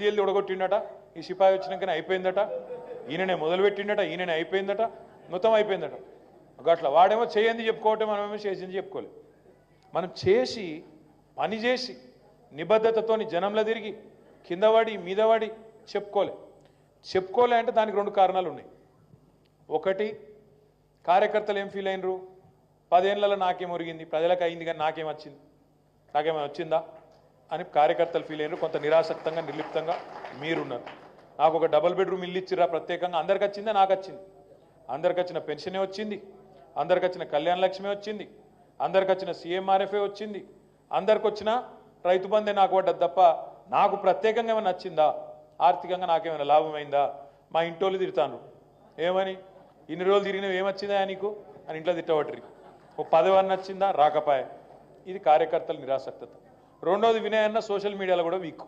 Jail ఉడగొట్టిండట, ఈ సిపాయి వచ్చినాకనే అయిపోయిందట, ఈయననే మొదలుపెట్టిండట, ఈయననే అయిపోయిందట, మొత్తం అయిపోయిందట. అట్లా వాడేమో చేయండి చెప్పుకోవటం, మనమేమో చేసింది చెప్పుకోలేదు. మనం చేసి పని చేసి నిబద్ధతతోని జనంలో తిరిగి కిందవాడి మీదవాడి చెప్పుకోలే అంటే దానికి రెండు కారణాలు ఉన్నాయి. ఒకటి, కార్యకర్తలు ఏం ఫీల్ అయినరు, 10 ఏళ్లలో నాకేం ఒరిగింది, ప్రజలకు అయింది కానీ నాకేమో వచ్చిందా అని కార్యకర్తలు ఫీల్ అయినరు. కొంత నిరాసక్తంగా నిర్లిప్తంగా మీరున్నారు. నాకు ఒక డబుల్ బెడ్రూమ్ ఇల్లు ఇచ్చిరా ప్రత్యేకంగా, అందరికి వచ్చిందా? నాకు వచ్చింది. అందరికి వచ్చిన పెన్షనే వచ్చింది, అందరికి వచ్చిన కళ్యాణ లక్ష్మి వచ్చింది, అందరికి వచ్చిన సీఎంఆర్ఎఫ్ఏ వచ్చింది, అందరికి వచ్చిన రైతు బంధే నాకు పడ్డది తప్ప నాకు ప్రత్యేకంగా ఏమైనా నచ్చిందా? ఆర్థికంగా నాకేమైనా లాభమైందా? మా ఇంటోళ్ళు తిడతాను, ఏమని ఇన్ని రోజులు తిరిగినవి ఏమొచ్చిందా నీకు అని ఇంట్లో తిట్టబట్టి, ఓ పదవి నచ్చిందా? రాకపాయ. ఇది కార్యకర్తల నిరాసక్తత. రెండోది, వినయ్ అన్న సోషల్ మీడియాలో కూడా వీక్.